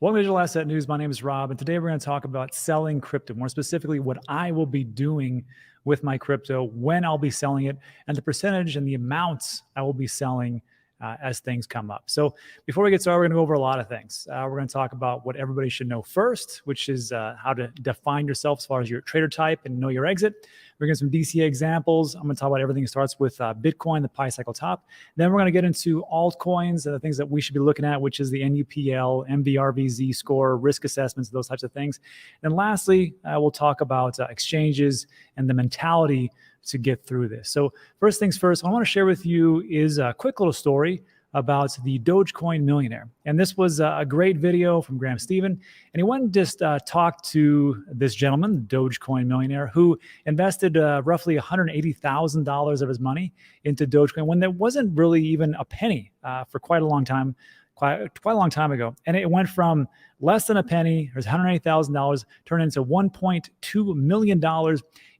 Welcome to Digital Asset News. My name is Rob, and today we're going to talk about selling crypto, more specifically what I will be doing with my crypto, when I'll be selling it, and the percentage and the amounts I will be selling as things come up. So before we get started, we're going to go over a lot of things. We're going to talk about what everybody should know first, which is how to define yourself as far as your trader type and know your exit. We're going to get some DCA examples. I'm going to talk about everything that starts with Bitcoin, the pi cycle top. Then we're going to get into altcoins and the things that we should be looking at, which is the NUPL, MVRVZ score, risk assessments, those types of things. And lastly, we'll talk about exchanges and the mentality to get through this. So first things first, what I want to share with you is a quick little story about the Dogecoin millionaire. And this was a great video from Graham Stephan. And he went and just talked to this gentleman, the Dogecoin millionaire, who invested roughly $180,000 of his money into Dogecoin when there wasn't really even a penny for quite a long time ago. And it went from less than a penny, there's $180,000, turned into $1.2 million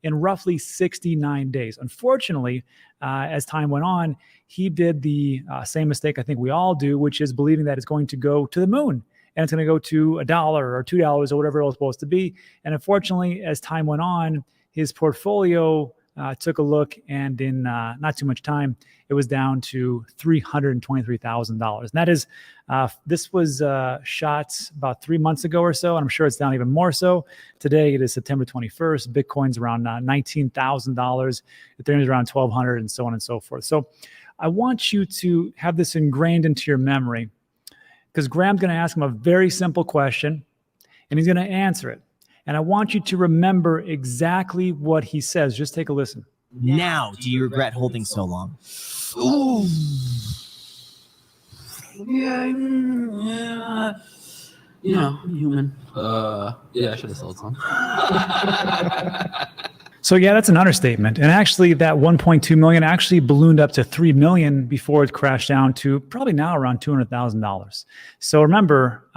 in roughly 69 days. Unfortunately, as time went on, he did the same mistake I think we all do, which is believing that it's going to go to the moon and it's going to go to $1 or $2 or whatever it was supposed to be. And unfortunately, as time went on, his portfolio took a look, and in not too much time, it was down to $323,000. And that is, this was shot about 3 months ago or so, and I'm sure it's down even more so. Today, it is September 21st. Bitcoin's around $19,000. Ethereum is around $1,200, and so on and so forth. So I want you to have this ingrained into your memory, because Graham's going to ask him a very simple question, and he's going to answer it. And I want you to remember exactly what he says. Just take a listen. Now, do you regret holding so long? Ooh. Yeah. You know, human. Yeah, I should have sold some. So yeah, that's an understatement. And actually that 1.2 million actually ballooned up to 3 million before it crashed down to probably now around $200,000. So remember,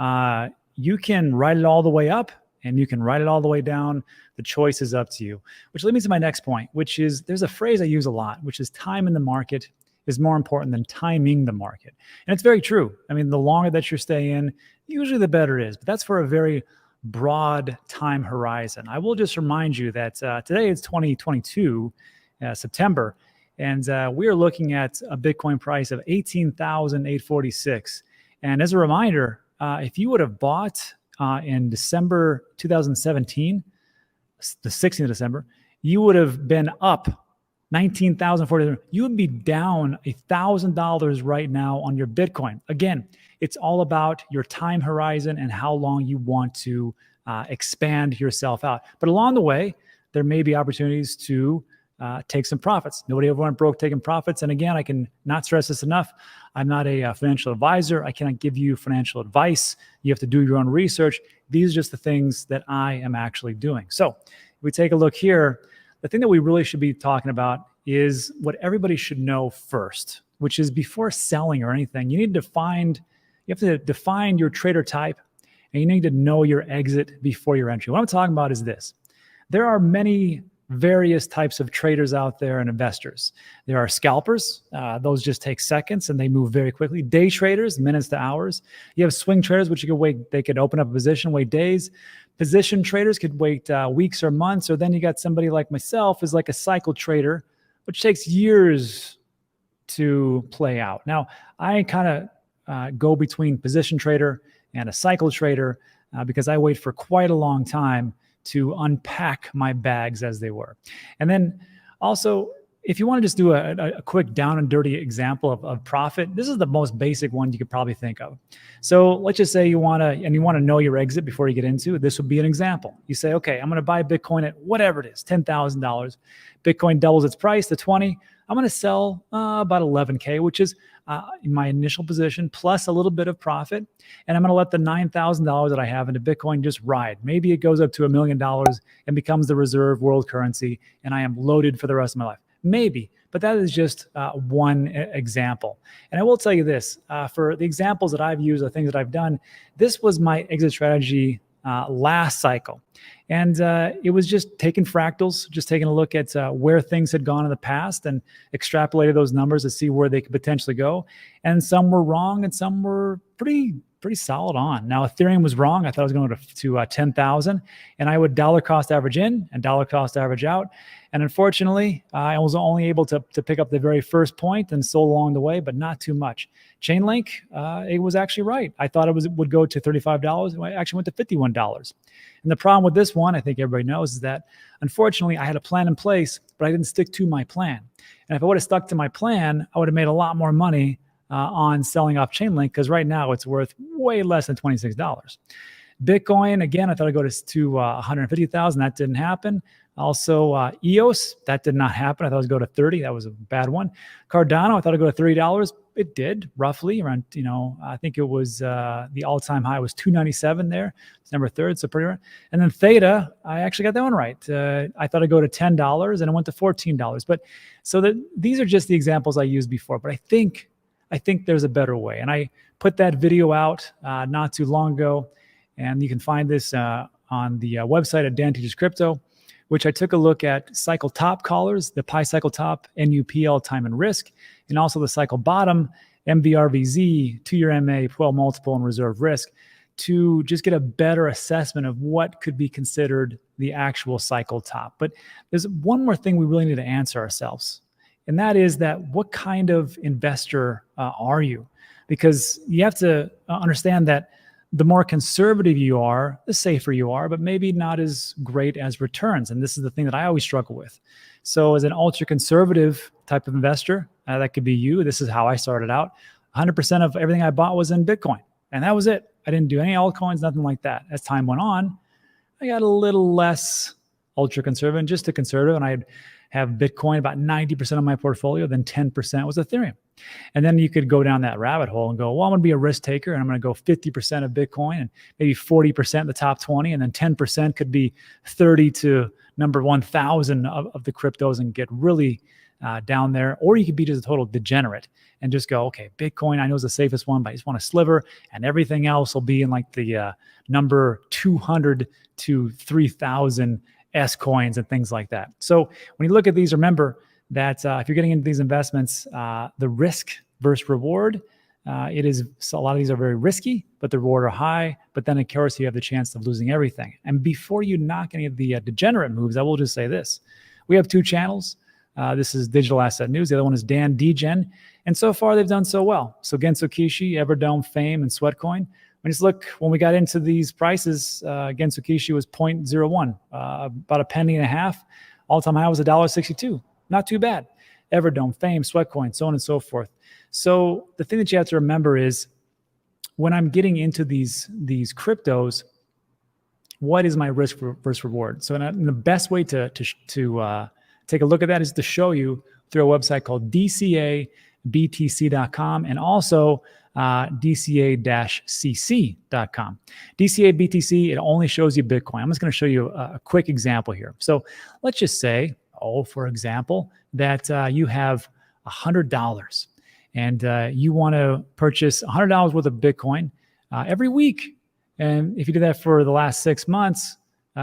you can write it all the way up, and you can write it all the way down. The choice is up to you. Which leads me to my next point, which is there's a phrase I use a lot, which is time in the market is more important than timing the market. And it's very true. I mean, the longer that you stay in, usually the better it is. But that's for a very broad time horizon. I will just remind you that today is 2022, September, and we are looking at a Bitcoin price of 18,846. And as a reminder, if you would have bought in December 2017, the 16th of December, you would have been up 19,040. You would be down $1,000 right now on your Bitcoin. Again, it's all about your time horizon and how long you want to expand yourself out. But along the way, there may be opportunities to take some profits. Nobody ever went broke taking profits. And again, I can not stress this enough. I'm not a financial advisor. I cannot give you financial advice. You have to do your own research. These are just the things that I am actually doing. So if we take a look here, the thing that we really should be talking about is what everybody should know first, which is before selling or anything, you have to define your trader type, and you need to know your exit before your entry. What I'm talking about is this. There are many various types of traders out there and investors. There are scalpers. Those just take seconds and they move very quickly. Day traders, minutes to hours. You have swing traders, which you could wait. They could open up a position, wait days. Position traders could wait weeks or months. Or then you got somebody like myself is like a cycle trader, which takes years to play out. Now, I kind of go between position trader and a cycle trader because I wait for quite a long time to unpack my bags, as they were. And then also, if you want to just do a quick down and dirty example of profit, this is the most basic one you could probably think of. So let's just say you want to know your exit before you get into it. This would be an example. You say, okay, I'm going to buy Bitcoin at whatever it is, $10,000. Bitcoin doubles its price to 20. I'm going to sell about 11K, which is in my initial position, plus a little bit of profit. And I'm going to let the $9,000 that I have into Bitcoin just ride. Maybe it goes up to $1 million and becomes the reserve world currency, and I am loaded for the rest of my life. Maybe, but that is just one example. And I will tell you this, for the examples that I've used, the things that I've done, this was my exit strategy last cycle. And it was just taking fractals, just taking a look at where things had gone in the past and extrapolated those numbers to see where they could potentially go. And some were wrong and some were pretty pretty solid on. Now, Ethereum was wrong. I thought it was going to 10,000, and I would dollar cost average in and dollar cost average out. And unfortunately, I was only able to pick up the very first point and sold along the way, but not too much. Chainlink, it was actually right. I thought it would go to $35. It actually went to $51. And the problem with this one, I think everybody knows, is that unfortunately I had a plan in place, but I didn't stick to my plan. And if I would have stuck to my plan, I would have made a lot more money on selling off Chainlink, because right now it's worth way less than $26. Bitcoin, again, I thought I'd go to 150,000. That didn't happen. Also, EOS, that did not happen. I thought it would go to 30. That was a bad one. Cardano, I thought it'd go to $30. It did, roughly around, I think it was the all-time high was 297 there, December 3rd, so pretty right. And then Theta, I actually got that one right. I thought it'd go to $10 and it went to $14. But so these are just the examples I used before, but I think there's a better way. And I put that video out not too long ago, and you can find this on the website at Dan Teaches Crypto, which I took a look at cycle top callers, the Pi cycle top, NUPL time and risk, and also the cycle bottom, MVRVZ, 2-year MA, 12 multiple, and reserve risk, to just get a better assessment of what could be considered the actual cycle top. But there's one more thing we really need to answer ourselves, and that is that what kind of investor are you? Because you have to understand that the more conservative you are, the safer you are, but maybe not as great as returns. And this is the thing that I always struggle with. So as an ultra conservative type of investor, that could be you. This is how I started out. 100% of everything I bought was in Bitcoin, and that was it. I didn't do any altcoins, nothing like that. As time went on, I got a little less ultra conservative, just a conservative, and I'd have Bitcoin about 90% of my portfolio, then 10% was Ethereum. And then you could go down that rabbit hole and go, well, I'm going to be a risk taker, and I'm going to go 50% of Bitcoin and maybe 40% the top 20, and then 10% could be 30 to number 1,000 of the cryptos and get really down there. Or you could be just a total degenerate and just go, okay, Bitcoin I know is the safest one, but I just want a sliver, and everything else will be in like the number 200 to 3,000 S coins and things like that. So when you look at these, remember that if you're getting into these investments, the risk versus reward, so a lot of these are very risky, but the reward are high. But then of course you have the chance of losing everything. And before you knock any of the degenerate moves, I will just say this: we have two channels. This is Digital Asset News. The other one is Dan Degen, and so far they've done so well. So Gensokishi, Everdome, Fame, and Sweatcoin. When we got into these prices, Gensokishi was 0.01, about a penny and a half. All-time high was $1.62. Not too bad. Everdome, Fame, Sweatcoin, so on and so forth. So the thing that you have to remember is when I'm getting into these cryptos, what is my risk versus reward? So the best way to take a look at that is to show you through a website called DCABTC.com and also DCA-CC.com. DCA BTC, it only shows you Bitcoin. I'm just going to show you a quick example here. So let's just say, for example, that you have $100 and you want to purchase $100 worth of Bitcoin every week. And if you do that for the last 6 months,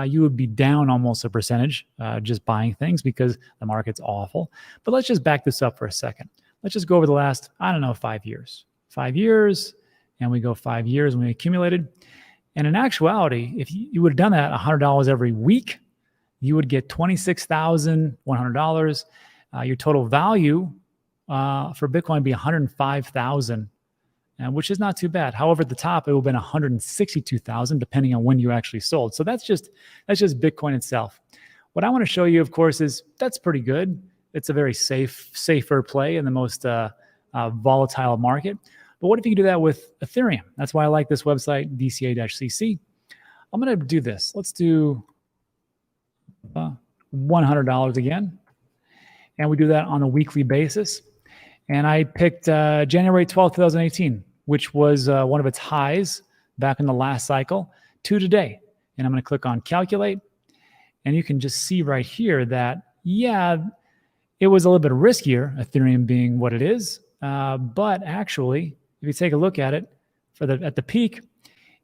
you would be down almost a percentage just buying things because the market's awful. But let's just back this up for a second. Let's just go over the last, 5 years. 5 years, and we go 5 years and we accumulated. And in actuality, if you would have done that $100 every week, you would get $26,100. Your total value for Bitcoin would be $105,000, which is not too bad. However, at the top, it would have been $162,000, depending on when you actually sold. So that's just Bitcoin itself. What I want to show you, of course, is that's pretty good. It's a very safer play in the most volatile market. But what if you could do that with Ethereum? That's why I like this website, DCA-CC. I'm going to do this. Let's do $100 again. And we do that on a weekly basis. And I picked January 12, 2018, which was one of its highs back in the last cycle, to today. And I'm going to click on calculate. And you can just see right here that, yeah, it was a little bit riskier, Ethereum being what it is. But actually, if you take a look at it, at the peak,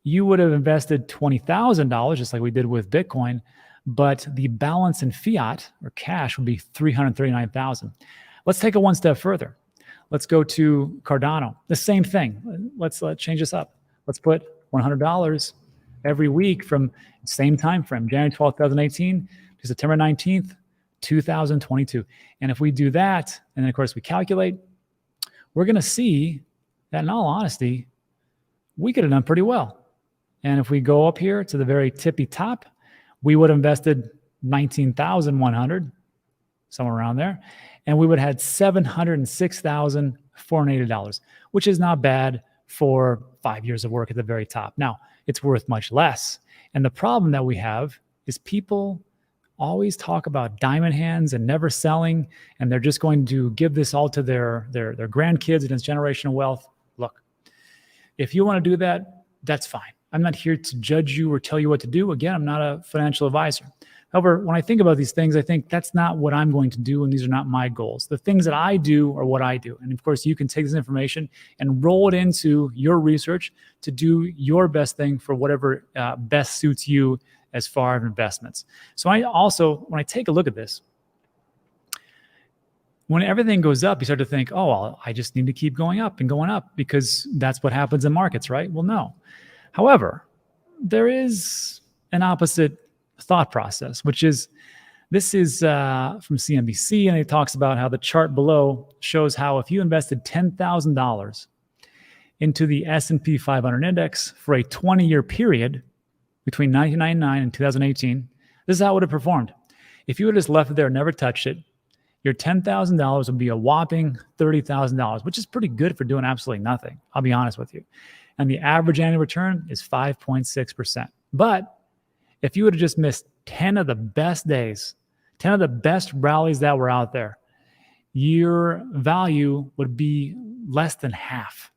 you would have invested $20,000, just like we did with Bitcoin, but the balance in fiat or cash would be $339,000. Let's take it one step further. Let's go to Cardano. The same thing. Let's change this up. Let's put $100 every week from the same time frame, January 12th, 2018 to September 19th, 2022. And if we do that, and then of course we calculate, we're going to see that in all honesty, we could have done pretty well. And if we go up here to the very tippy top, we would have invested 19,100, somewhere around there, and we would have had $706,480, which is not bad for 5 years of work at the very top. Now, it's worth much less. And the problem that we have is people always talk about diamond hands and never selling, and they're just going to give this all to their grandkids and it's generational wealth. Look, if you want to do that, that's fine. I'm not here to judge you or tell you what to do. Again, I'm not a financial advisor. However, when I think about these things, I think that's not what I'm going to do, and these are not my goals. The things that I do are what I do. And of course, you can take this information and roll it into your research to do your best thing for whatever best suits you as far as investments. So I also, when I take a look at this, when everything goes up, you start to think, oh, well, I just need to keep going up and going up because that's what happens in markets, right? Well, no. However, there is an opposite thought process, which is, this is from CNBC, and it talks about how the chart below shows how if you invested $10,000 into the S&P 500 index for a 20-year period between 1999 and 2018, this is how it would have performed. If you had just left it there and never touched it, your $10,000 would be a whopping $30,000, which is pretty good for doing absolutely nothing. I'll be honest with you. And the average annual return is 5.6%. But if you would have just missed 10 of the best days, 10 of the best rallies that were out there, your value would be less than half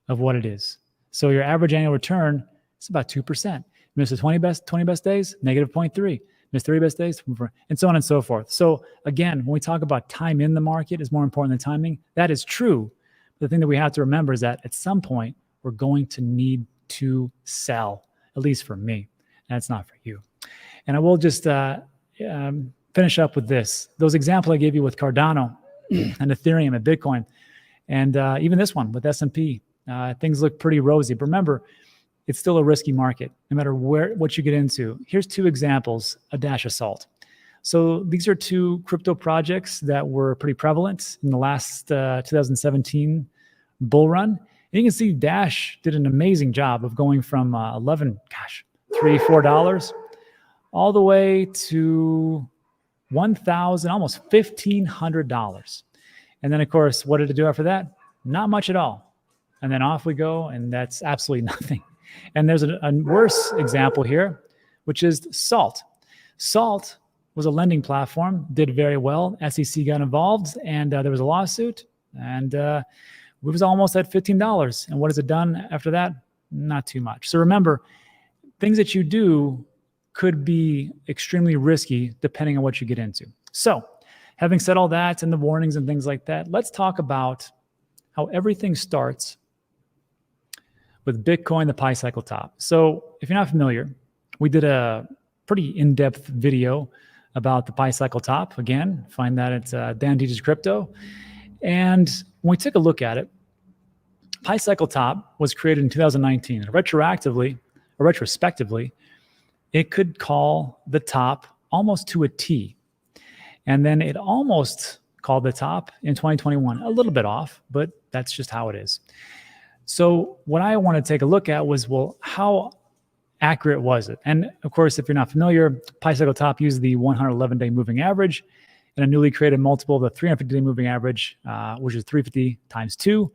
of what it is. So your average annual return is about 2%. Miss the 20 best days, negative 0.3. Miss 30 best days, and so on and so forth. So again, when we talk about time in the market is more important than timing, that is true. The thing that we have to remember is that at some point, we're going to need to sell, at least for me. That's not for you. And I will just finish up with this. Those examples I gave you with Cardano and Ethereum and Bitcoin, and even this one with S&P, things look pretty rosy. But remember, it's still a risky market, no matter what you get into. Here's two examples, a dash of salt. So these are two crypto projects that were pretty prevalent in the last 2017 bull run. And you can see Dash did an amazing job of going from $3, $4, all the way to $1,000, almost $1,500. And then, of course, what did it do after that? Not much at all. And then off we go, and that's absolutely nothing. And there's a worse example here, which is Salt. Salt was a lending platform, did very well. SEC got involved, and there was a lawsuit, and it was almost at $15. And what has it done after that? Not too much. So remember, things that you do could be extremely risky depending on what you get into. So having said all that and the warnings and things like that, let's talk about how everything starts with Bitcoin, the Pi cycle top. So if you're not familiar, we did a pretty in-depth video about the Pi cycle top. Again, find that at Dan Teaches Crypto. And when we took a look at it, Pi cycle top was created in 2019. Retrospectively, it could call the top almost to a T. And then it almost called the top in 2021. A little bit off, but that's just how it is. So what I want to take a look at was, well, how accurate was it? And of course, if you're not familiar, Pi cycle top uses the 111-day moving average and a newly created multiple of the 350-day moving average, which is 350 times 2.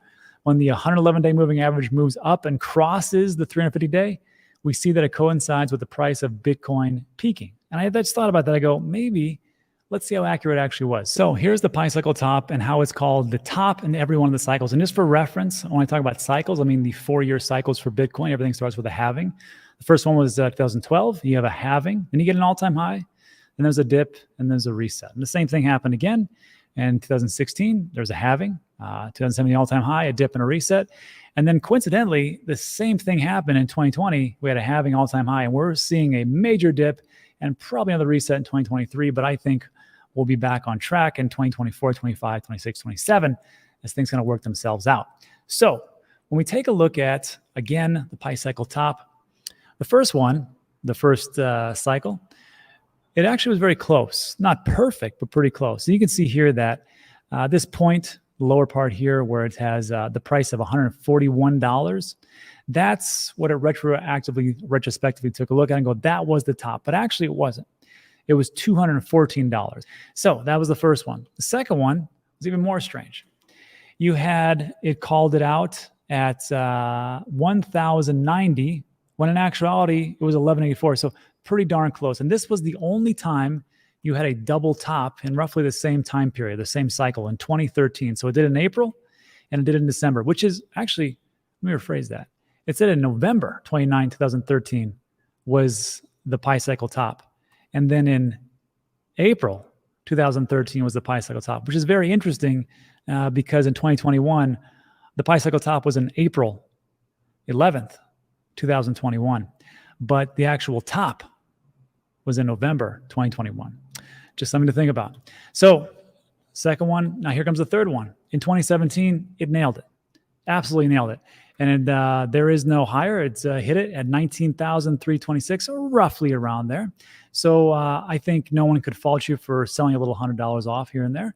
When the 111-day moving average moves up and crosses the 350-day, we see that it coincides with the price of Bitcoin peaking. And I just thought about that. I go, maybe let's see how accurate it actually was. So here's the Pi cycle top and how it's called the top in every one of the cycles. And just for reference, when I talk about cycles, I mean the 4-year cycles for Bitcoin. Everything starts with a halving. The first one was 2012. You have a halving, then you get an all-time high, then there's a dip, and there's a reset. And the same thing happened again in 2016. There's a halving, 2017 all-time high, a dip, and a reset. And then coincidentally, the same thing happened in 2020. We had a halving, all-time high, and we're seeing a major dip and probably another reset in 2023. But I think we'll be back on track in 2024, 25, 26, 27 as things kind of work themselves out. So when we take a look at, again, the price cycle top, the first one, the first cycle, it actually was very close. Not perfect, but pretty close. So you can see here that this point, the lower part here where it has the price of $141, that's what it retrospectively took a look at and go, that was the top. But actually it wasn't. It was $214. So that was the first one. The second one was even more strange. It called it out at 1,090, when in actuality it was 1,184. So pretty darn close. And this was the only time you had a double top in roughly the same time period, the same cycle in 2013. So it did in April and it did in December, which is actually, let me rephrase that. It said in November 29, 2013 was the pi cycle top. And then in April 2013 was the pi cycle top, which is very interesting because in 2021, the pi cycle top was in April 11th, 2021. But the actual top was in November 2021. Just something to think about. So second one, now here comes the third one. In 2017, it nailed it. Absolutely nailed it. And there is no higher. It's hit it at 19,326, or roughly around there. So I think no one could fault you for selling a little $100 off here and there.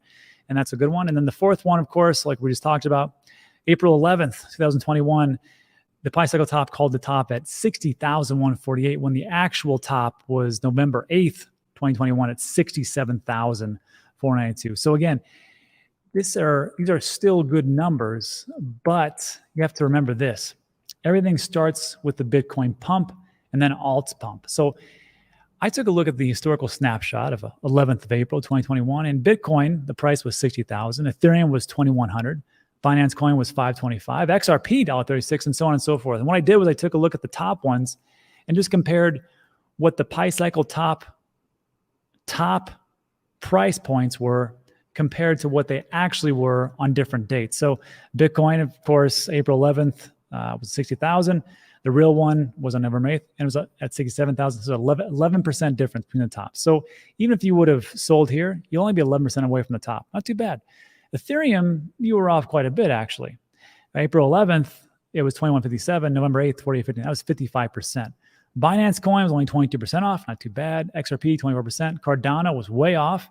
And that's a good one. And then the fourth one, of course, like we just talked about, April 11th, 2021, the pi cycle top called the top at 60,148 when the actual top was November 8th, 2021 at 67,492. So again, these are still good numbers, but you have to remember this. Everything starts with the Bitcoin pump and then alt pump. So I took a look at the historical snapshot of 11th of April, 2021. And Bitcoin, the price was 60,000. Ethereum was 2,100. Binance coin was 525. XRP, $1.36, and so on and so forth. And what I did was I took a look at the top ones and just compared what the pi cycle top price points were compared to what they actually were on different dates. So Bitcoin, of course, April 11th was 60,000. The real one was on November 8th, and it was at 67,000. So 11% difference between the tops. So even if you would have sold here, you'll only be 11% away from the top. Not too bad. Ethereum, you were off quite a bit, actually. April 11th, it was 21.57. November 8th, 48.15. That was 55%. Binance coin was only 22% off. Not too bad. XRP, 24%. Cardano was way off.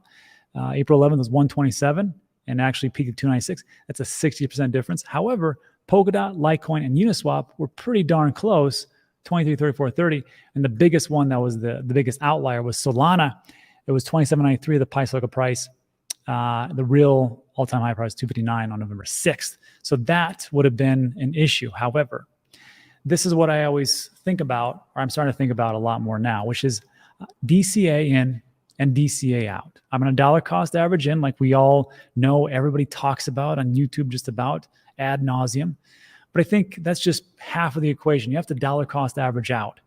April 11th was 127 and actually peaked at 296. That's a 60% difference. However, Polkadot, Litecoin, and Uniswap were pretty darn close, 23, 34, 30. And the biggest one that was the biggest outlier was Solana. It was 27.93, the pi cycle price. The real all-time high price, 259 on November 6th. So that would have been an issue. However, this is what I always think about, or I'm starting to think about a lot more now, which is DCA in and DCA out. I'm going to dollar cost average in, like we all know, everybody talks about on YouTube just about ad nauseum. But I think that's just half of the equation. You have to dollar cost average out.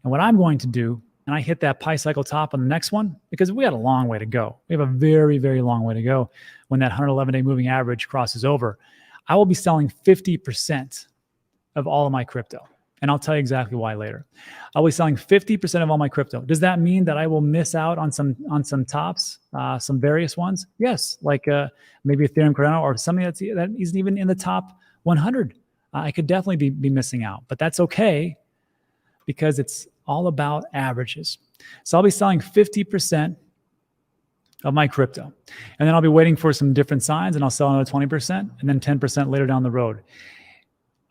And what I'm going to do, and I hit that pi cycle top on the next one, because we got a long way to go. We have a very, very long way to go when that 111-day moving average crosses over. I will be selling 50% of all of my crypto. And I'll tell you exactly why later. I'll be selling 50% of all my crypto. Does that mean that I will miss out on some tops, some various ones? Yes, like maybe Ethereum, Cardano, or something that isn't even in the top 100. I could definitely be missing out, but that's okay because it's all about averages. So I'll be selling 50% of my crypto. And then I'll be waiting for some different signs, and I'll sell another 20% and then 10% later down the road.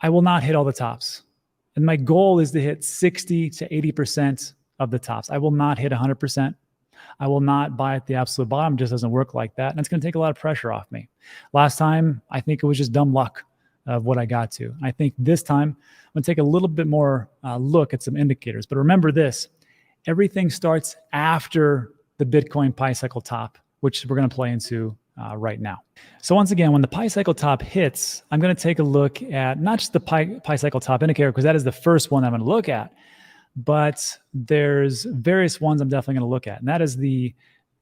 I will not hit all the tops. And my goal is to hit 60 to 80% of the tops. I will not hit 100%. I will not buy at the absolute bottom. It just doesn't work like that. And it's going to take a lot of pressure off me. Last time, I think it was just dumb luck of what I got to. I think this time, I'm going to take a little bit more look at some indicators. But remember this, everything starts after the Bitcoin pi cycle top, which we're going to play into right now. So once again, when the pi cycle top hits, I'm going to take a look at not just the pi cycle top indicator, because that is the first one I'm going to look at, but there's various ones I'm definitely going to look at. And that is the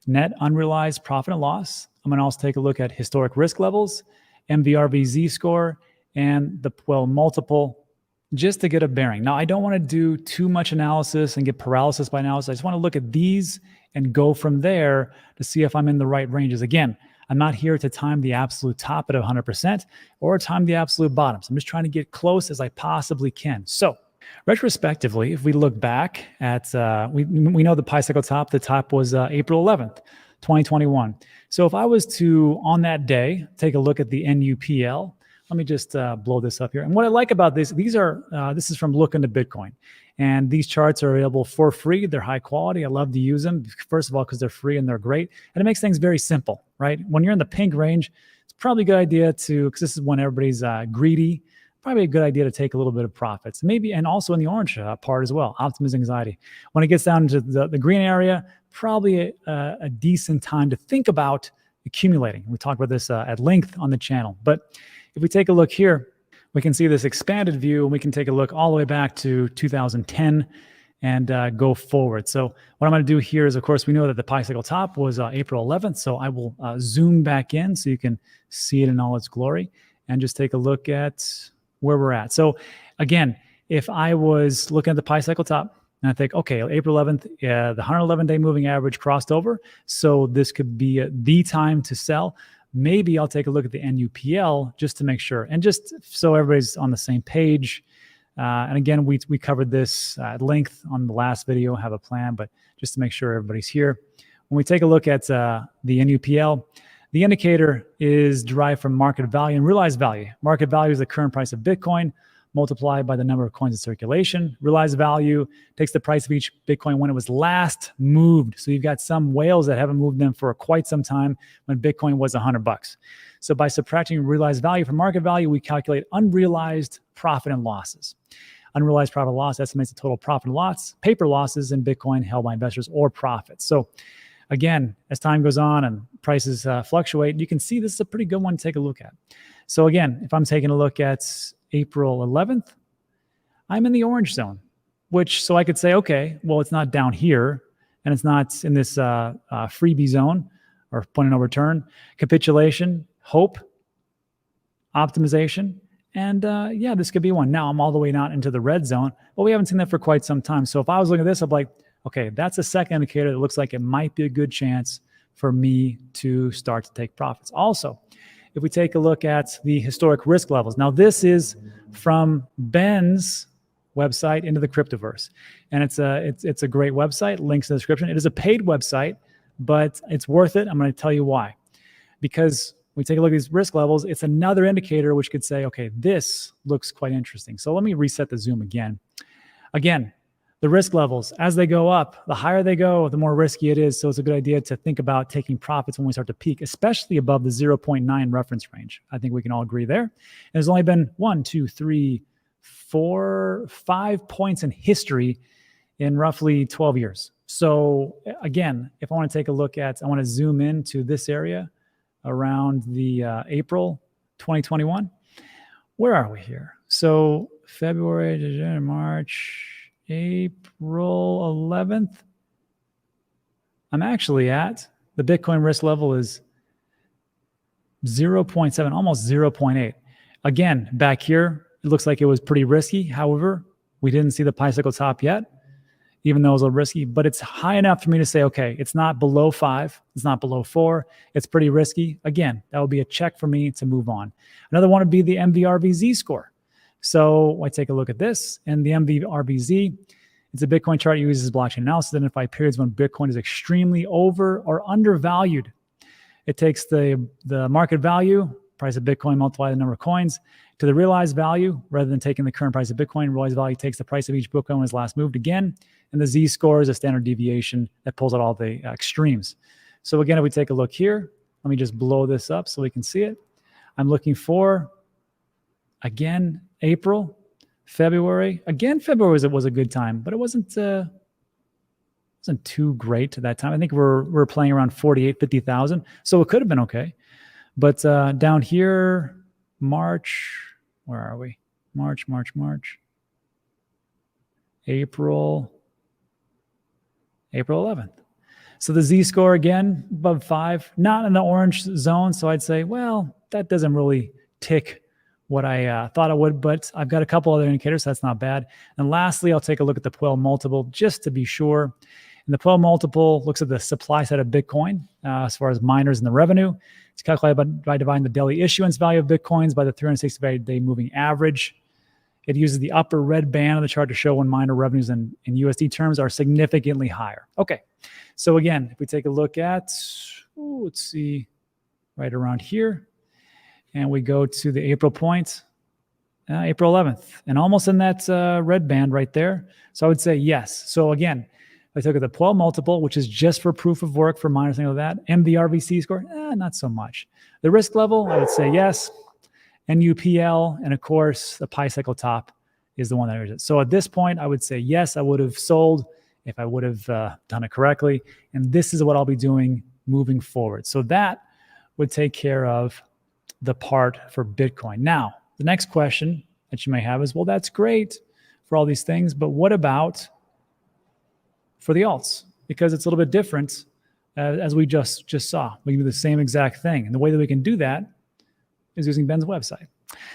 net unrealized profit and loss. I'm going to also take a look at historic risk levels, MVRVZ score, and the multiple, just to get a bearing. Now, I don't want to do too much analysis and get paralysis by analysis. I just want to look at these and go from there to see if I'm in the right ranges. Again, I'm not here to time the absolute top at 100% or time the absolute bottom. So I'm just trying to get close as I possibly can. So retrospectively, if we look back at, we know the Pi cycle top, the top was April 11th, 2021. So if I was to, on that day, take a look at the NUPL, let me just blow this up here. And what I like about this, this is from Look Into Bitcoin. And these charts are available for free. They're high quality. I love to use them. First of all, because they're free and they're great. And it makes things very simple, right? When you're in the pink range, it's probably a good idea to, because this is when everybody's greedy, probably a good idea to take a little bit of profits. Maybe, and also in the orange part as well, optimism, anxiety. When it gets down to the green area, probably a decent time to think about accumulating. We talked about this at length on the channel. But if we take a look here, we can see this expanded view, and we can take a look all the way back to 2010 and go forward. So what I'm going to do here is, of course, we know that the Pi cycle top was April 11th. So I will zoom back in so you can see it in all its glory and just take a look at where we're at. So again, if I was looking at the Pi cycle top and I think, okay, April 11th, the 111-day moving average crossed over. So this could be the time to sell. Maybe I'll take a look at the NUPL just to make sure, and just so everybody's on the same page. And again, we covered this at length on the last video, have a plan, but just to make sure everybody's here. When we take a look at the NUPL, the indicator is derived from market value and realized value. Market value is the current price of Bitcoin multiplied by the number of coins in circulation. Realized value takes the price of each Bitcoin when it was last moved. So you've got some whales that haven't moved them for quite some time when Bitcoin was $100. So by subtracting realized value from market value, we calculate unrealized profit and losses. Unrealized profit and loss estimates the total profit and loss, paper losses in Bitcoin held by investors or profits. So again, as time goes on and prices fluctuate, you can see this is a pretty good one to take a look at. So again, if I'm taking a look at April 11th, I'm in the orange zone, so I could say, okay, well, it's not down here and it's not in this freebie zone or point of no return, capitulation, hope, optimization. And yeah, this could be one. Now I'm all the way not into the red zone, but we haven't seen that for quite some time. So if I was looking at this, I'm like, okay, that's a second indicator that looks like it might be a good chance for me to start to take profits. Also, if we take a look at the historic risk levels, now this is from Ben's website into the Cryptoverse, and it's a great website. Links in the description. It is a paid website, but it's worth it. I'm going to tell you why. Because when we take a look at these risk levels, it's another indicator which could say, okay, this looks quite interesting. So let me reset the zoom again. Again, the risk levels, as they go up, the higher they go, the more risky it is. So it's a good idea to think about taking profits when we start to peak, especially above the 0.9 reference range. I think we can all agree there. And there's only been 5 points in history in roughly 12 years. So again, if I want to take a look at, I want to zoom into this area around the April 2021. Where are we here? So February to March, April 11th, I'm actually at the Bitcoin risk level is 0.7, almost 0.8. Again, back here, it looks like it was pretty risky. However, we didn't see the Pi cycle top yet, even though it was a little risky, but it's high enough for me to say, okay, it's not below 5, it's not below 4, it's pretty risky. Again, that would be a check for me to move on. Another one would be the MVRVZ score. So I take a look at this, and the MVRVZ, it's a Bitcoin chart uses blockchain analysis to identify periods when Bitcoin is extremely over or undervalued. It takes the market value, price of Bitcoin, multiply the number of coins, to the realized value. Rather than taking the current price of Bitcoin, realized value takes the price of each Bitcoin when it's last moved again. And the Z score is a standard deviation that pulls out all the extremes. So again, if we take a look here, let me just blow this up so we can see it. I'm looking for, again, April, February. Again, February was a good time, but it wasn't too great at that time. I think we're playing around 48, 50,000. So it could have been okay. But down here, March, where are we? March. April 11th. So the Z score again, above 5, not in the orange zone. So I'd say, well, that doesn't really tick what I thought it would, but I've got a couple other indicators, so that's not bad. And lastly, I'll take a look at the Puel multiple just to be sure. And the PO multiple looks at the supply side of Bitcoin as far as miners and the revenue. It's calculated by dividing the daily issuance value of Bitcoins by the 365-day moving average. It uses the upper red band of the chart to show when miner revenues in USD terms are significantly higher. Okay, so again, if we take a look at, let's see, right around here, and we go to the April point, April 11th, and almost in that red band right there. So I would say yes. So again, I took the PO multiple, which is just for proof of work for miners, things like that. And the RVC score, not so much. The risk level, I would say yes. NUPL, and of course, the Pi cycle top is the one that is. So at this point, I would say yes, I would have sold if I would have done it correctly. And this is what I'll be doing moving forward. So that would take care of the part for Bitcoin. Now, the next question that you may have is, well, that's great for all these things, but what about for the alts? Because it's a little bit different, as we just saw. We can do the same exact thing. And the way that we can do that is using Ben's website.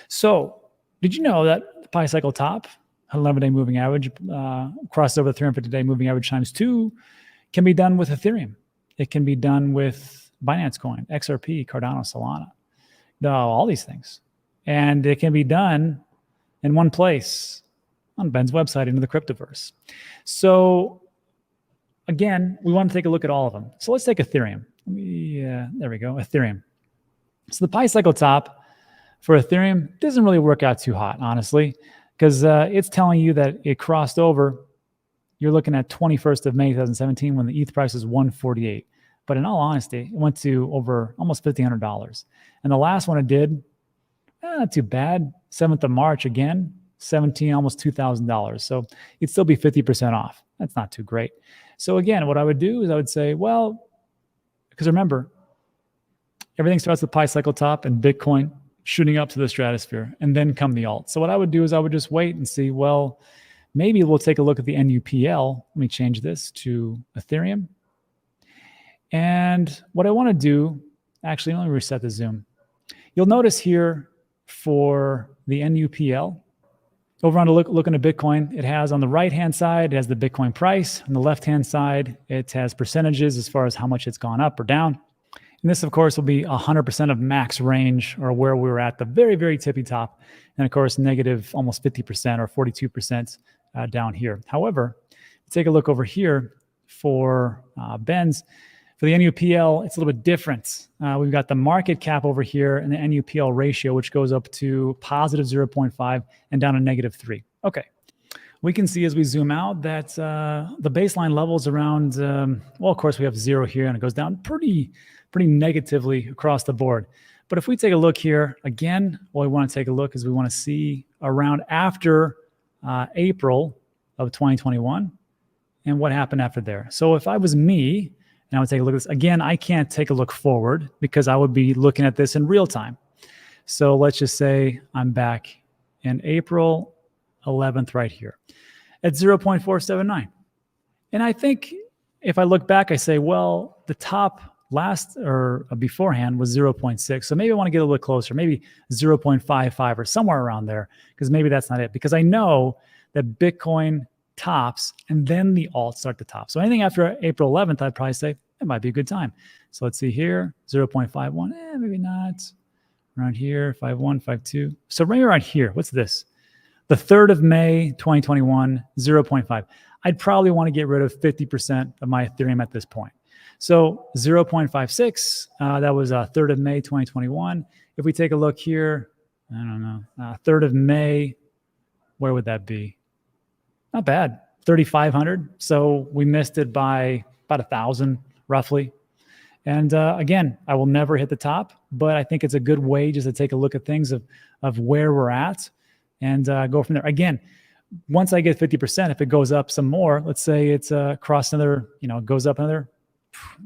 So did you know that the Pi cycle top, 11-day moving average, crossed over the 350-day moving average times 2, can be done with Ethereum. It can be done with Binance Coin, XRP, Cardano, Solana, all these things. And it can be done in one place on Ben's website into the Cryptoverse. So again, we want to take a look at all of them. So let's take Ethereum. There we go, Ethereum. So the Pi cycle top for Ethereum doesn't really work out too hot, honestly, because it's telling you that it crossed over. You're looking at 21st of May 2017 when the ETH price was 148. But in all honesty, it went to over almost $1,500. And the last one it did, not too bad. 7th of March again, 17, almost $2,000. So it'd still be 50% off. That's not too great. So again, what I would do is I would say, well, because remember, everything starts with Pi cycle top and Bitcoin shooting up to the stratosphere, and then come the alt. So what I would do is I would just wait and see, well, maybe we'll take a look at the NUPL. Let me change this to Ethereum. And what I want to do, actually, let me reset the zoom. You'll notice here for the NUPL, over on looking at Bitcoin, it has on the right-hand side, it has the Bitcoin price. On the left-hand side, it has percentages as far as how much it's gone up or down. And this, of course, will be 100% of max range, or where we were at the very, very tippy top. And of course, negative almost 50% or 42% down here. However, take a look over here for Ben's. For the NUPL, it's a little bit different. We've got the market cap over here and the NUPL ratio, which goes up to positive 0.5 and down to negative 3. Okay. We can see as we zoom out that the baseline levels around, well, of course, we have 0 here, and it goes down pretty negatively across the board. But if we take a look here, again, what we want to take a look is we want to see around after April of 2021 and what happened after there. So if I was me, and I would take a look at this, again, I can't take a look forward because I would be looking at this in real time. So let's just say I'm back in April 11th right here at 0.479. And I think if I look back, I say, well, the top last or beforehand was 0.6. So maybe I want to get a little closer, maybe 0.55 or somewhere around there, because maybe that's not it. Because I know that Bitcoin tops and then the alts start to top. So anything after April 11th, I'd probably say it might be a good time. So let's see here, 0.51, maybe not. Around here, 51, 52. So right around here, what's this? The 3rd of May, 2021, 0.5. I'd probably want to get rid of 50% of my Ethereum at this point. So 0.56, that was 3rd of May, 2021. If we take a look here, I don't know, 3rd of May, where would that be? Not bad, 3,500. So we missed it by about 1,000 roughly. And again, I will never hit the top, but I think it's a good way just to take a look at things of where we're at and go from there. Again, once I get 50%, if it goes up some more, let's say it's across another, goes up another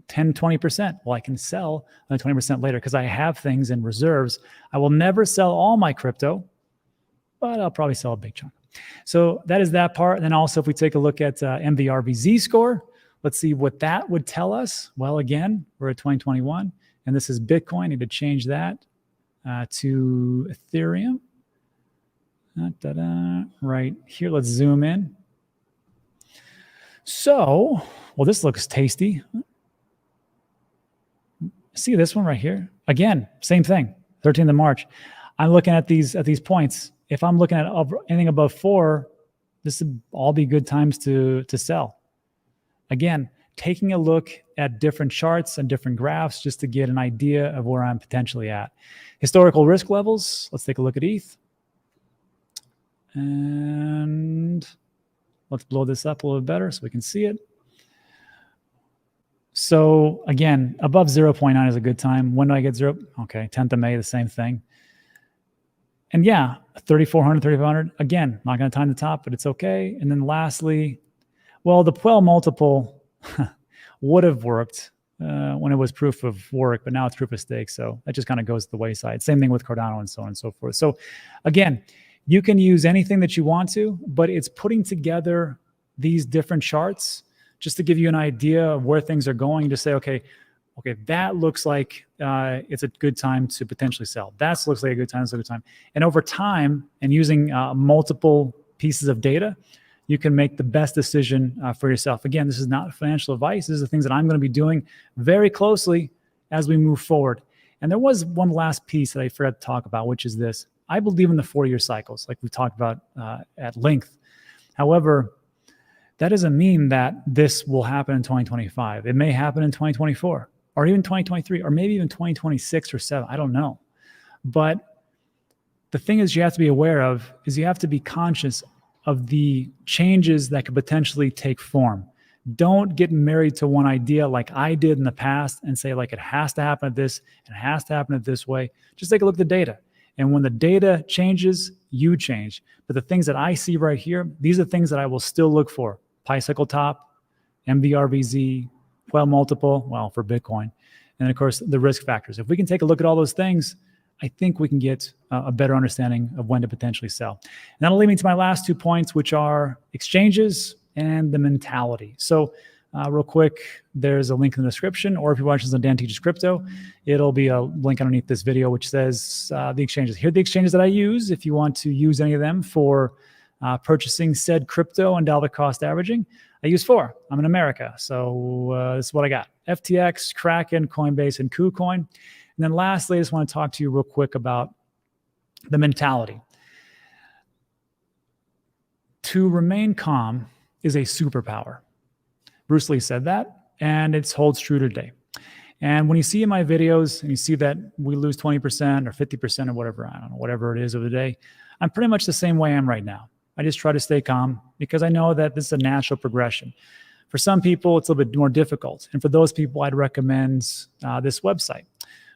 10, 20%. Well, I can sell another 20% later because I have things in reserves. I will never sell all my crypto, but I'll probably sell a big chunk. So that is that part. And then also, if we take a look at MVRVZ score, let's see what that would tell us. Well, again, we're at 2021, and this is Bitcoin. I need to change that to Ethereum. Right here, let's zoom in. So well, this looks tasty. See this one right here? Again, same thing, 13th of March. I'm looking at these points. If I'm looking at anything above 4, this would all be good times to sell. Again, taking a look at different charts and different graphs just to get an idea of where I'm potentially at. Historical risk levels. Let's take a look at ETH. And let's blow this up a little bit better so we can see it. So again, above 0.9 is a good time. When do I get 0? Okay, 10th of May, the same thing. And yeah, 3,400, 3,500. Again, not going to time the top, but it's okay. And then lastly, well, the Puel multiple would have worked when it was proof of work, but now it's proof of stake. So that just kind of goes to the wayside. Same thing with Cardano and so on and so forth. So again, you can use anything that you want to, but it's putting together these different charts just to give you an idea of where things are going, to say, okay, that looks like it's a good time to potentially sell. That looks like a good time, it's a good time. And over time, and using multiple pieces of data, you can make the best decision for yourself. Again, this is not financial advice. This is the things that I'm going to be doing very closely as we move forward. And there was one last piece that I forgot to talk about, which is this. I believe in the 4-year cycles, like we talked about at length. However, that doesn't mean that this will happen in 2025. It may happen in 2024 or even 2023 or maybe even 2026 or 7. I don't know. But the thing is you have to be aware of is you have to be conscious of the changes that could potentially take form. Don't get married to one idea like I did in the past and say like it has to happen at this and it has to happen at this way. Just take a look at the data. And when the data changes, you change. But the things that I see right here, these are things that I will still look for. Pi cycle top, MVRVZ, Puel multiple, well, for Bitcoin. And of course, the risk factors. If we can take a look at all those things, I think we can get a better understanding of when to potentially sell. And that'll lead me to my last 2 points, which are exchanges and the mentality. So real quick, there's a link in the description, or if you're watching this on Dan Teaches Crypto, it'll be a link underneath this video, which says the exchanges. Here are the exchanges that I use if you want to use any of them for purchasing said crypto and dollar cost averaging. I use 4. I'm in America, so this is what I got. FTX, Kraken, Coinbase, and KuCoin. And then lastly, I just want to talk to you real quick about the mentality. To remain calm is a superpower. Bruce Lee said that, and it holds true today. And when you see in my videos and you see that we lose 20% or 50% or whatever, I don't know, whatever it is over the day, I'm pretty much the same way I am right now. I just try to stay calm because I know that this is a natural progression. For some people, it's a little bit more difficult. And for those people, I'd recommend this website,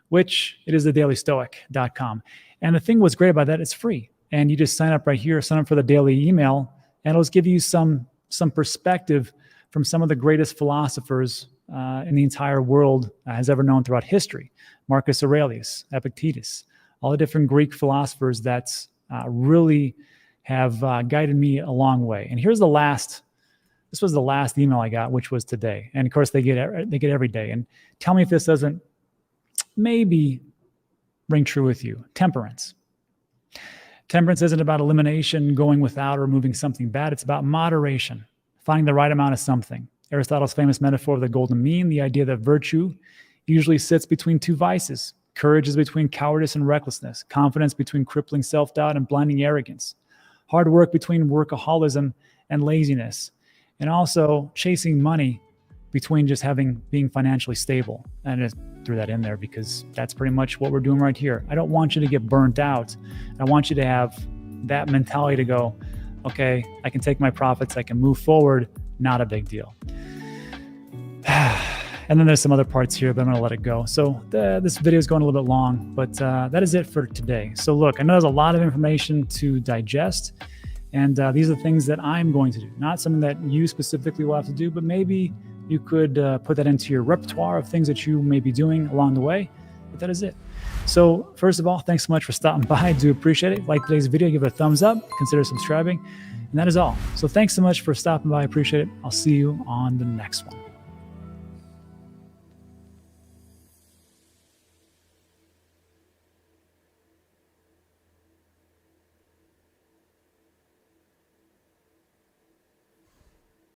which it is thedailystoic.com. And the thing what's great about that, it's free. And you just sign up right here, sign up for the daily email, and it'll give you some perspective from some of the greatest philosophers in the entire world has ever known throughout history. Marcus Aurelius, Epictetus, all the different Greek philosophers that really have guided me a long way. And here's this was the last email I got, which was today. And of course they get every day. And tell me if this doesn't maybe ring true with you. Temperance. Temperance isn't about elimination, going without, or removing something bad. It's about moderation, finding the right amount of something. Aristotle's famous metaphor of the golden mean, the idea that virtue usually sits between 2 vices. Courage is between cowardice and recklessness. Confidence between crippling self-doubt and blinding arrogance. Hard work between workaholism and laziness. And also chasing money between just being financially stable. And I just threw that in there because that's pretty much what we're doing right here. I don't want you to get burnt out. I want you to have that mentality to go, okay, I can take my profits, I can move forward, not a big deal. And then there's some other parts here, but I'm gonna let it go. So this video is going a little bit long, but that is it for today. So look, I know there's a lot of information to digest, and these are the things that I'm going to do. Not something that you specifically will have to do, but maybe you could put that into your repertoire of things that you may be doing along the way, but that is it. So first of all, thanks so much for stopping by. I do appreciate it. Like today's video, give it a thumbs up, consider subscribing, and that is all. So thanks so much for stopping by. I appreciate it. I'll see you on the next one.